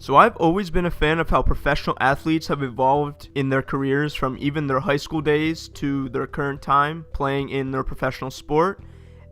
So I've always been a fan of how professional athletes have evolved in their careers from even their high school days to their current time playing in their professional sport.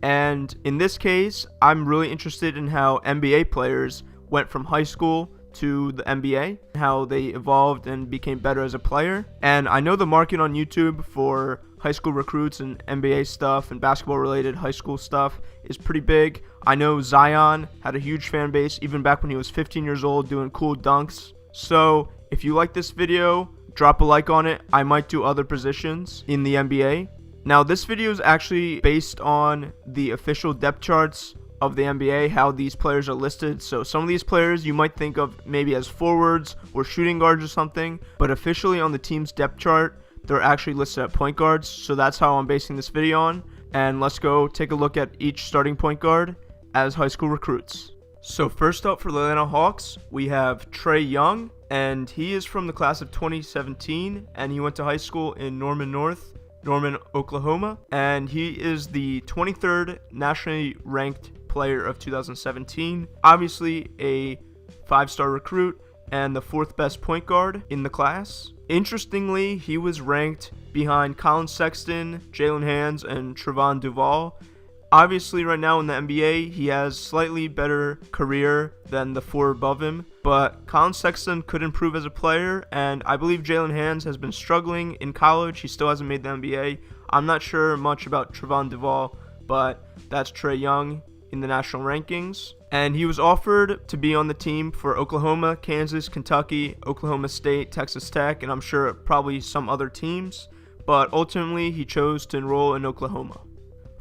And in this case, I'm really interested in how NBA players went from high school to the NBA, how they evolved and became better as a player. And I know the market on YouTube for high school recruits and NBA stuff and basketball related high school stuff is pretty big. I know Zion had a huge fan base even back when he was 15 years old doing cool dunks. So if you like this video, drop a like on it. I might do other positions in the NBA. Now this video is actually based on the official depth charts of the NBA, how these players are listed. So some of these players you might think of maybe as forwards or shooting guards or something, but officially on the team's depth chart, they're actually listed at point guards. So that's how I'm basing this video on. And let's go take a look at each starting point guard as high school recruits. So first up for the Atlanta Hawks, we have Trae Young, and he is from the class of 2017, and he went to high school in Norman, Oklahoma, and he is the 23rd nationally ranked player of 2017. Obviously a 5-star recruit and the 4th best point guard in the class. Interestingly, he was ranked behind Colin Sexton, Jalen Hands, and Trevon Duval. Obviously, right now in the NBA, he has slightly better career than the 4 above him, but Colin Sexton could improve as a player, and I believe Jalen Hands has been struggling in college. He still hasn't made the NBA. I'm not sure much about Trevon Duval, but that's Trae Young in the national rankings. And he was offered to be on the team for Oklahoma, Kansas, Kentucky, Oklahoma State, Texas Tech, and I'm sure probably some other teams, but ultimately he chose to enroll in Oklahoma.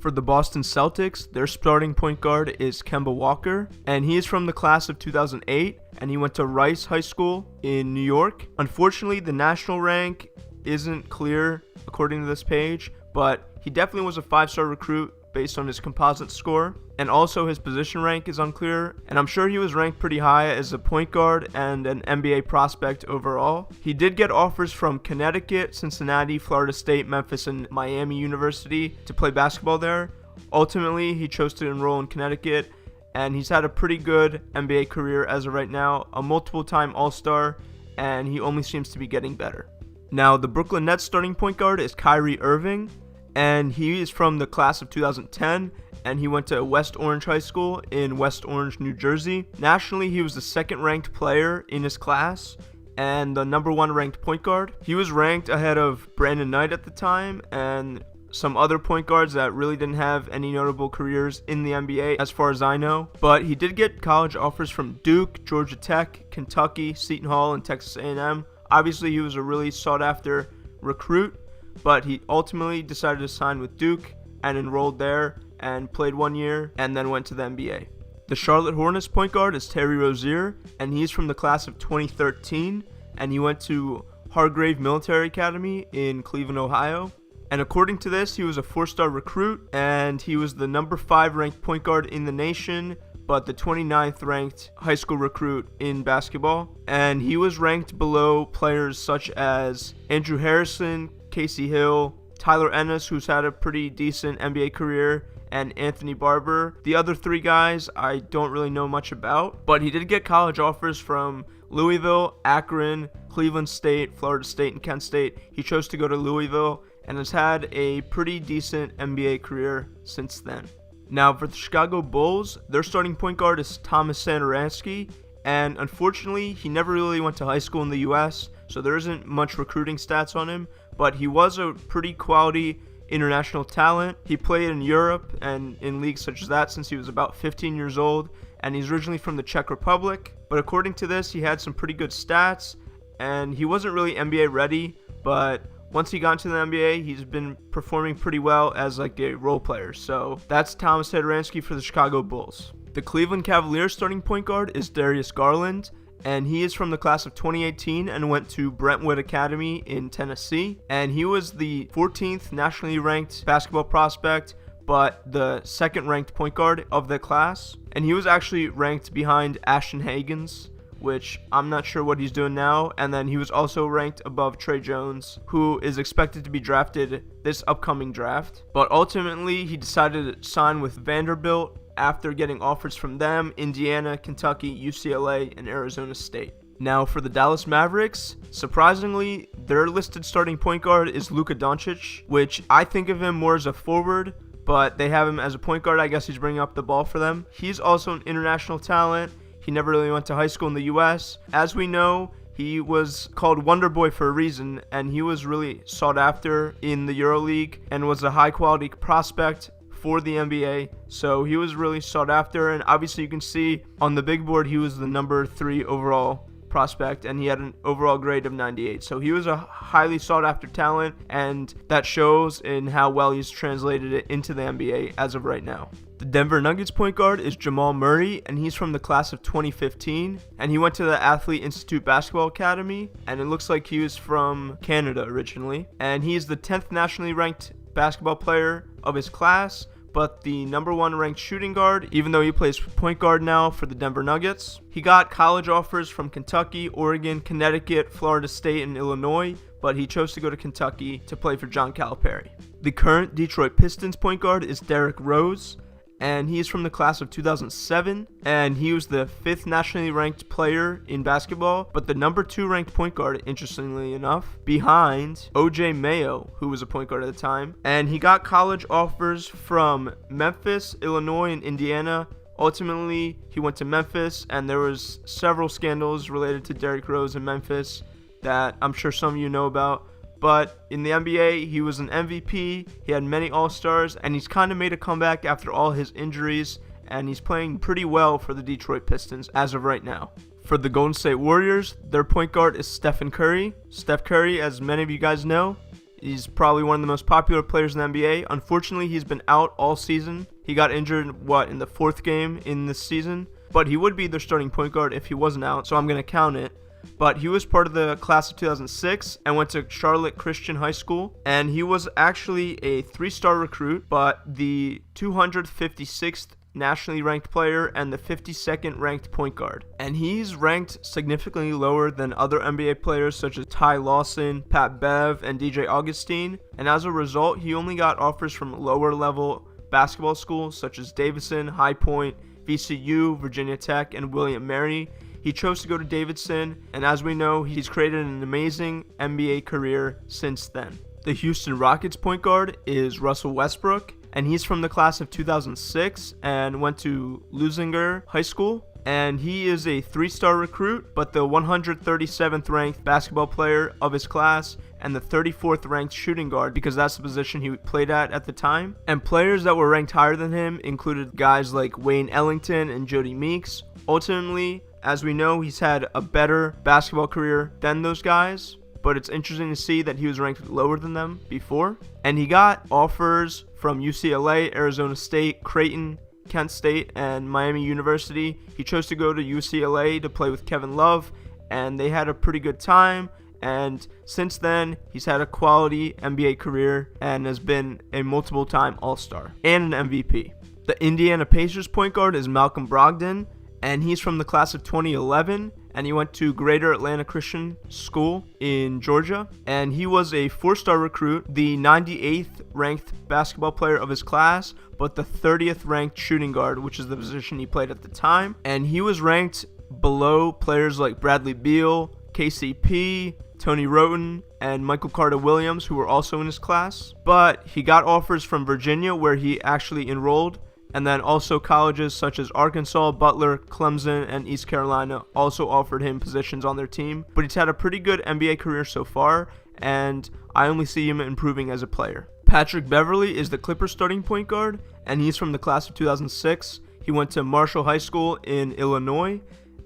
For the Boston Celtics, their starting point guard is Kemba Walker, and he is from the class of 2008, and he went to Rice High School in New York. Unfortunately, the national rank isn't clear according to this page, but he definitely was a 5-star recruit based on his composite score, and also his position rank is unclear, and I'm sure he was ranked pretty high as a point guard and an NBA prospect overall. He did get offers from Connecticut, Cincinnati, Florida State, Memphis, and Miami University to play basketball there. Ultimately, he chose to enroll in Connecticut, and he's had a pretty good NBA career as of right now, a multiple-time All-Star, and he only seems to be getting better. Now, the Brooklyn Nets starting point guard is Kyrie Irving, and he is from the class of 2010, and he went to West Orange High School in West Orange, New Jersey. Nationally, he was the 2nd ranked player in his class and the number 1 ranked point guard. He was ranked ahead of Brandon Knight at the time and some other point guards that really didn't have any notable careers in the NBA as far as I know. But he did get college offers from Duke, Georgia Tech, Kentucky, Seton Hall, and Texas A&M. Obviously, he was a really sought after recruit, but he ultimately decided to sign with Duke and enrolled there and played 1 year and then went to the NBA. The Charlotte Hornets point guard is Terry Rozier, and he's from the class of 2013, and he went to Hargrave Military Academy in Cleveland, Ohio. And according to this, he was a 4-star recruit, and he was the number 5 ranked point guard in the nation, but the 29th ranked high school recruit in basketball. And he was ranked below players such as Andrew Harrison, Casey Hill, Tyler Ennis, who's had a pretty decent NBA career, and Anthony Barber. The other 3 guys I don't really know much about, but he did get college offers from Louisville, Akron, Cleveland State, Florida State, and Kent State. He chose to go to Louisville and has had a pretty decent NBA career since then. Now for the Chicago Bulls, their starting point guard is Thomas Satoransky, and unfortunately he never really went to high school in the US, so there isn't much recruiting stats on him, but he was a pretty quality international talent. He played in Europe and in leagues such as that since he was about 15 years old, and he's originally from the Czech Republic. But according to this, he had some pretty good stats, and he wasn't really NBA ready, but once he got into the NBA, he's been performing pretty well as like a role player. So that's Thomas Satoransky for the Chicago Bulls. The Cleveland Cavaliers starting point guard is Darius Garland, and he is from the class of 2018 and went to Brentwood Academy in Tennessee. And he was the 14th nationally ranked basketball prospect, but the 2nd ranked point guard of the class. And he was actually ranked behind Ashton Hagans, which I'm not sure what he's doing now. And then he was also ranked above Trey Jones, who is expected to be drafted this upcoming draft. But ultimately, he decided to sign with Vanderbilt after getting offers from them, Indiana, Kentucky, UCLA, and Arizona State. Now for the Dallas Mavericks, surprisingly, their listed starting point guard is Luka Doncic, which I think of him more as a forward, but they have him as a point guard. I guess he's bringing up the ball for them. He's also an international talent. He never really went to high school in the U.S. As we know, he was called Wonder Boy for a reason, and he was really sought after in the EuroLeague and was a high-quality prospect for the NBA. So he was really sought after, and obviously you can see on the big board he was the number 3 overall prospect, and he had an overall grade of 98. So he was a highly sought after talent, and that shows in how well he's translated it into the NBA as of right now. The Denver Nuggets point guard is Jamal Murray, and he's from the class of 2015, and he went to the Athlete Institute Basketball Academy, and it looks like he was from Canada originally, and he's the 10th nationally ranked basketball player of his class, but the number 1 ranked shooting guard, even though he plays point guard now for the Denver Nuggets. He got college offers from Kentucky, Oregon, Connecticut, Florida State, and Illinois, but he chose to go to Kentucky to play for John Calipari. The current Detroit Pistons point guard is Derrick Rose, and he is from the class of 2007, and he was the 5th nationally ranked player in basketball, but the number 2 ranked point guard, interestingly enough, behind OJ Mayo, who was a point guard at the time. And he got college offers from Memphis, Illinois, and Indiana. Ultimately, he went to Memphis, and there was several scandals related to Derrick Rose in Memphis that I'm sure some of you know about. But in the NBA, he was an MVP, he had many All-Stars, and he's kind of made a comeback after all his injuries, and he's playing pretty well for the Detroit Pistons as of right now. For the Golden State Warriors, their point guard is Stephen Curry. Steph Curry, as many of you guys know, he's probably one of the most popular players in the NBA. Unfortunately, he's been out all season. He got injured, in the 4th game in this season? But he would be their starting point guard if he wasn't out, so I'm going to count it. But he was part of the class of 2006 and went to Charlotte Christian High School. And he was actually a 3-star recruit, but the 256th nationally ranked player and the 52nd ranked point guard. And he's ranked significantly lower than other NBA players such as Ty Lawson, Pat Bev, and DJ Augustine. And as a result, he only got offers from lower level basketball schools such as Davidson, High Point, VCU, Virginia Tech, and William Mary. He chose to go to Davidson, and as we know, he's created an amazing NBA career since then. The Houston Rockets point guard is Russell Westbrook, and he's from the class of 2006 and went to Lusinger High School. And he is a 3-star recruit, but the 137th ranked basketball player of his class and the 34th ranked shooting guard, because that's the position he played at the time. And players that were ranked higher than him included guys like Wayne Ellington and Jody Meeks. Ultimately, as we know, he's had a better basketball career than those guys, but it's interesting to see that he was ranked lower than them before. And he got offers from UCLA, Arizona State, Creighton, Kent State, and Miami University. He chose to go to UCLA to play with Kevin Love, and they had a pretty good time. And since then, he's had a quality NBA career and has been a multiple-time All-Star and an MVP. The Indiana Pacers point guard is Malcolm Brogdon, and he's from the class of 2011, and he went to Greater Atlanta Christian School in Georgia, and he was a 4-star recruit, the 98th ranked basketball player of his class, but the 30th ranked shooting guard, which is the position he played at the time. And he was ranked below players like Bradley Beal, KCP, Tony Roten, and Michael Carter-Williams, who were also in his class. But he got offers from Virginia, where he actually enrolled, and then also colleges such as Arkansas, Butler, Clemson, and East Carolina also offered him positions on their team. But he's had a pretty good NBA career so far, and I only see him improving as a player. Patrick Beverley is the Clippers starting point guard, and he's from the class of 2006. He went to Marshall High School in Illinois,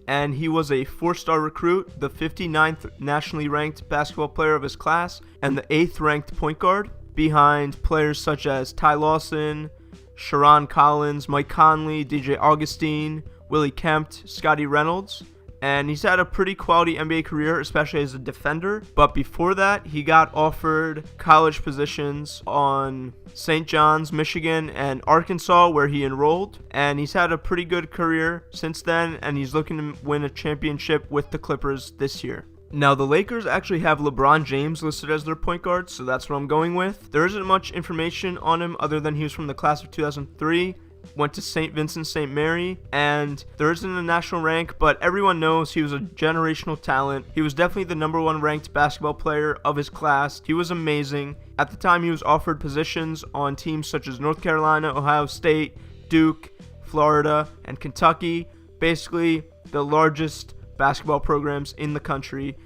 and he was a 4-star recruit, the 59th nationally ranked basketball player of his class, and the 8th ranked point guard, behind players such as Ty Lawson, Sharon Collins, Mike Conley, DJ Augustine, Willie Kempt, Scotty Reynolds. And he's had a pretty quality NBA career, especially as a defender. But before that, he got offered college positions on St. John's, Michigan, and Arkansas, where he enrolled. And he's had a pretty good career since then, and he's looking to win a championship with the Clippers this year. Now, the Lakers actually have LeBron James listed as their point guard, so that's what I'm going with. There isn't much information on him other than he was from the class of 2003, went to St. Vincent St. Mary, and there isn't a national rank, but everyone knows he was a generational talent. He was definitely the number 1 ranked basketball player of his class. He was amazing. At the time, he was offered positions on teams such as North Carolina, Ohio State, Duke, Florida, and Kentucky, basically the largest basketball programs in the country.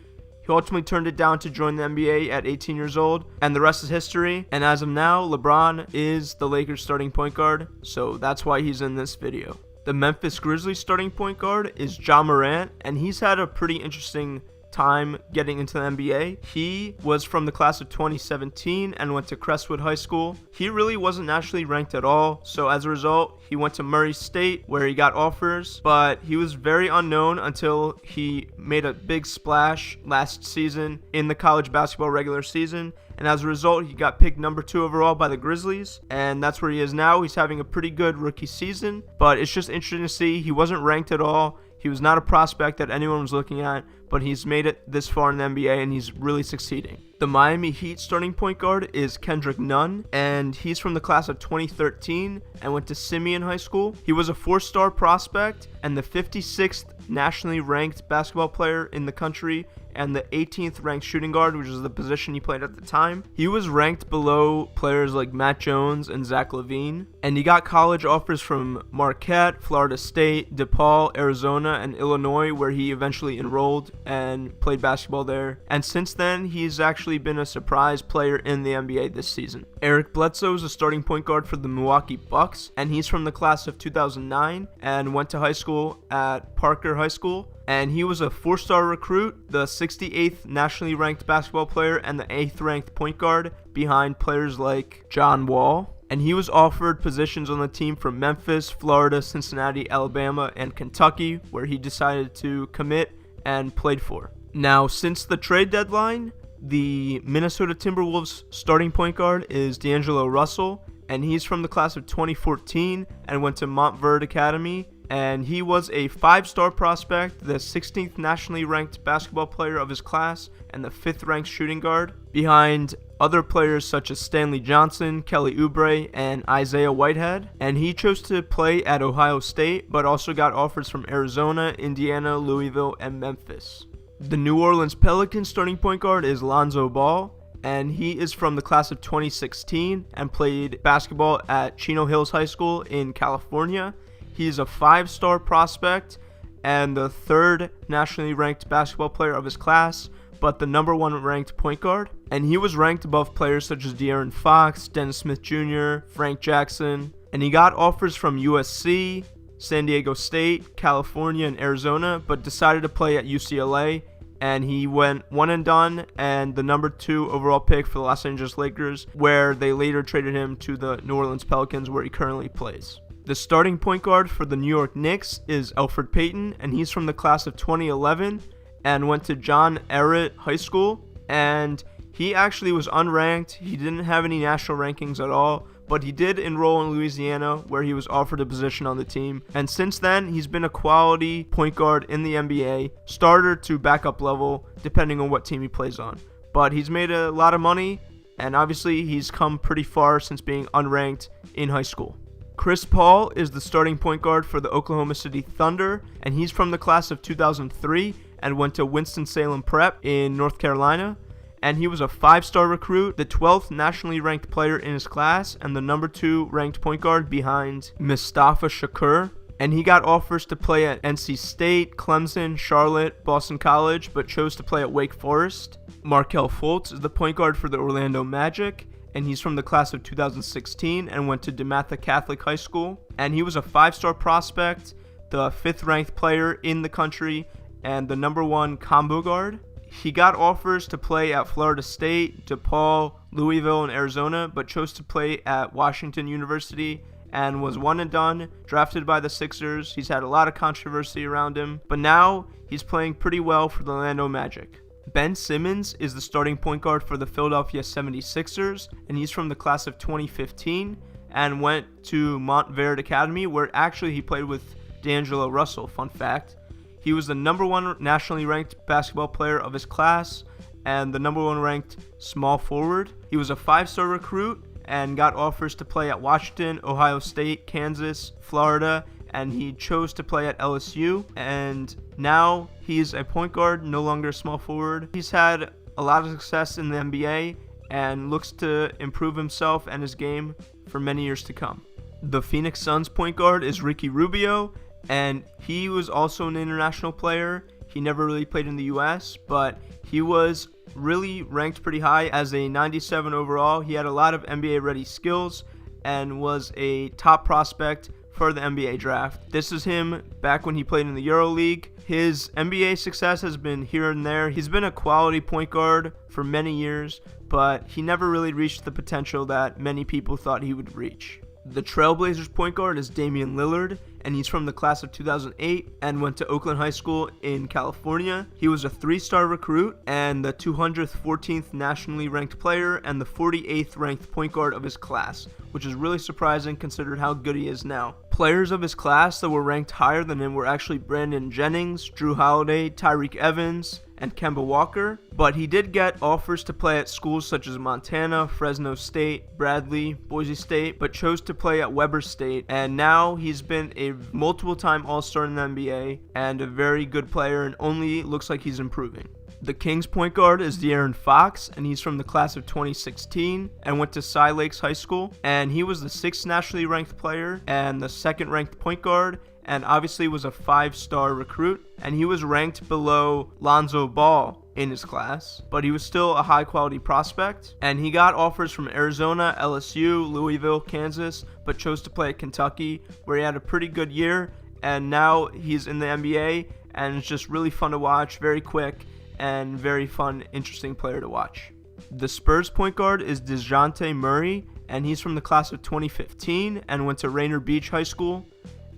He ultimately turned it down to join the NBA at 18 years old, and the rest is history. And as of now, LeBron is the Lakers starting point guard, so that's why he's in this video. The Memphis Grizzlies starting point guard is Ja Morant, and he's had a pretty interesting time getting into the NBA. He was from the class of 2017 and went to Crestwood High School. He really wasn't nationally ranked at all, so as a result, he went to Murray State where he got offers, but he was very unknown until he made a big splash last season in the college basketball regular season, and as a result, he got picked number 2 overall by the Grizzlies, and that's where he is now. He's having a pretty good rookie season, but it's just interesting to see. He wasn't ranked at all. He was not a prospect that anyone was looking at, but he's made it this far in the NBA and he's really succeeding. The Miami Heat starting point guard is Kendrick Nunn, and he's from the class of 2013 and went to Simeon High School. He was a 4-star prospect and the 56th nationally ranked basketball player in the country and the 18th ranked shooting guard, which is the position he played at the time. He was ranked below players like Matt Jones and Zach LaVine, and he got college offers from Marquette, Florida State, DePaul, Arizona, and Illinois, where he eventually enrolled and played basketball there. And since then, he's actually been a surprise player in the NBA this season. Eric Bledsoe is a starting point guard for the Milwaukee Bucks, and he's from the class of 2009 and went to high school at Parker High School. And he was a 4-star recruit, the 68th nationally ranked basketball player, and the 8th ranked point guard behind players like John Wall. And he was offered positions on the team from Memphis, Florida, Cincinnati, Alabama, and Kentucky, where he decided to commit and played for. Now, since the trade deadline, the Minnesota Timberwolves starting point guard is D'Angelo Russell, and he's from the class of 2014 and went to Montverde Academy. And he was a 5-star prospect, the 16th nationally ranked basketball player of his class, and the 5th ranked shooting guard, behind other players such as Stanley Johnson, Kelly Oubre, and Isaiah Whitehead. And he chose to play at Ohio State, but also got offers from Arizona, Indiana, Louisville, and Memphis. The New Orleans Pelicans starting point guard is Lonzo Ball, and he is from the class of 2016 and played basketball at Chino Hills High School in California. He's a 5-star prospect and the 3rd nationally ranked basketball player of his class, but the number 1 ranked point guard. And he was ranked above players such as De'Aaron Fox, Dennis Smith Jr., Frank Jackson. And he got offers from USC, San Diego State, California, and Arizona, but decided to play at UCLA. And he went one and done and the number 2 overall pick for the Los Angeles Lakers, where they later traded him to the New Orleans Pelicans, where he currently plays. The starting point guard for the New York Knicks is Elfrid Payton, and he's from the class of 2011 and went to John Ehret High School. And he actually was unranked. He didn't have any national rankings at all, but he did enroll in Louisiana, where he was offered a position on the team. And since then, he's been a quality point guard in the NBA, starter to backup level, depending on what team he plays on. But he's made a lot of money, and obviously he's come pretty far since being unranked in high school. Chris Paul is the starting point guard for the Oklahoma City Thunder, and he's from the class of 2003 and went to Winston-Salem Prep in North Carolina. And he was a 5-star recruit, the 12th nationally ranked player in his class, and the number 2 ranked point guard behind Mustafa Shakur. And he got offers to play at NC State, Clemson, Charlotte, Boston College, but chose to play at Wake Forest. Markelle Fultz is the point guard for the Orlando Magic, and he's from the class of 2016 and went to DeMatha Catholic High School. And he was a 5-star prospect, the 5th ranked player in the country, and the number 1 combo guard. He got offers to play at Florida State, DePaul, Louisville, and Arizona, but chose to play at Washington University and was one and done, drafted by the Sixers. He's had a lot of controversy around him, but now he's playing pretty well for the Orlando Magic. Ben Simmons is the starting point guard for the Philadelphia 76ers, and he's from the class of 2015 and went to Montverde Academy, where actually he played with D'Angelo Russell, fun fact. He was the number 1 nationally ranked basketball player of his class and the number 1 ranked small forward. He was a 5-star recruit, and got offers to play at Washington, Ohio State, Kansas, Florida, and he chose to play at LSU, and now he's a point guard, no longer a small forward. He's had a lot of success in the NBA and looks to improve himself and his game for many years to come. The Phoenix Suns point guard is Ricky Rubio, and he was also an international player. He never really played in the US, but he was really ranked pretty high as a 97 overall. He had a lot of NBA ready skills and was a top prospect for the NBA draft. This is him back when he played in the EuroLeague. His NBA success has been here and there. He's been a quality point guard for many years, but he never really reached the potential that many people thought he would reach. The Trailblazers point guard is Damien Lillard, and he's from the class of 2008 and went to Oakland High School in California. He was a 3-star recruit and the 214th nationally ranked player and the 48th ranked point guard of his class, which is really surprising considering how good he is now. Players of his class that were ranked higher than him were actually Brandon Jennings, Drew Holiday, Tyreke Evans, and Kemba Walker, but he did get offers to play at schools such as Montana, Fresno State, Bradley, Boise State, but chose to play at Weber State, and now he's been a multiple-time All-Star in the NBA and a very good player, and only looks like he's improving. The Kings point guard is De'Aaron Fox, and he's from the class of 2016 and went to Cy Lakes High School, and he was the 6th nationally ranked player and the 2nd ranked point guard, and obviously was a 5-star recruit, and he was ranked below Lonzo Ball in his class, but he was still a high-quality prospect, and he got offers from Arizona, LSU, Louisville, Kansas, but chose to play at Kentucky, where he had a pretty good year, and now he's in the NBA, and it's just really fun to watch, very quick, and very fun, interesting player to watch. The Spurs point guard is DeJounte Murray, and he's from the class of 2015 and went to Rainier Beach High School,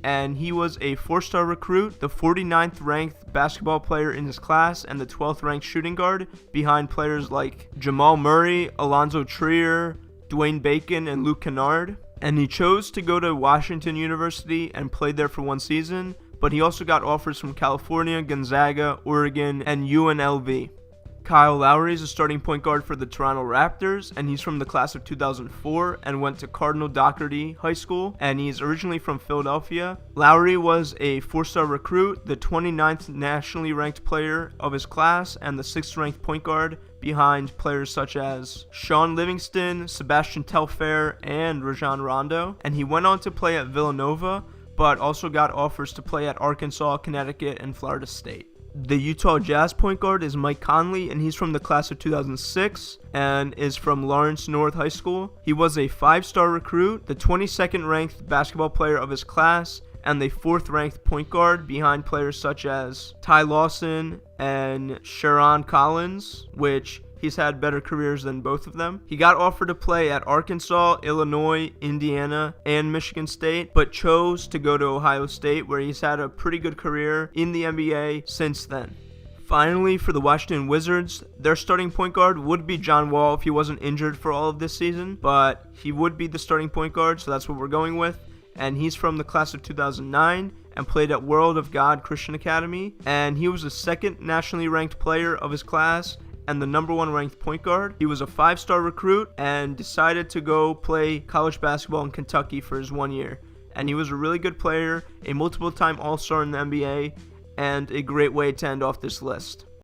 and he was a 4-star recruit, the 49th ranked basketball player in his class, and the 12th ranked shooting guard behind players like Jamal Murray, Alonzo Trier, Dwayne Bacon, and Luke Kennard. And he chose to go to Washington University and played there for 1 season, but he also got offers from California, Gonzaga, Oregon, and UNLV. Kyle Lowry is a starting point guard for the Toronto Raptors, and he's from the class of 2004 and went to Cardinal Doherty High School, and he's originally from Philadelphia. Lowry was a 4-star recruit, the 29th nationally ranked player of his class, and the 6th ranked point guard behind players such as Sean Livingston, Sebastian Telfair, and Rajon Rondo. And he went on to play at Villanova, but also got offers to play at Arkansas, Connecticut, and Florida State. The Utah Jazz point guard is Mike Conley, and he's from the class of 2006 and is from Lawrence North High School. He was a 5-star recruit, the 22nd ranked basketball player of his class, and the 4th ranked point guard behind players such as Ty Lawson and Sharon Collins, which he's had better careers than both of them. He got offered to play at Arkansas, Illinois, Indiana, and Michigan State, but chose to go to Ohio State, where he's had a pretty good career in the NBA since then. Finally, for the Washington Wizards, their starting point guard would be John Wall if he wasn't injured for all of this season, but he would be the starting point guard, so that's what we're going with. And he's from the class of 2009 and played at World of God Christian Academy, and he was the 2nd nationally ranked player of his class and the number 1 ranked point guard. He was a 5-star recruit and decided to go play college basketball in Kentucky for his 1 year. And he was a really good player, a multiple-time All-Star in the NBA, and a great way to end off this list.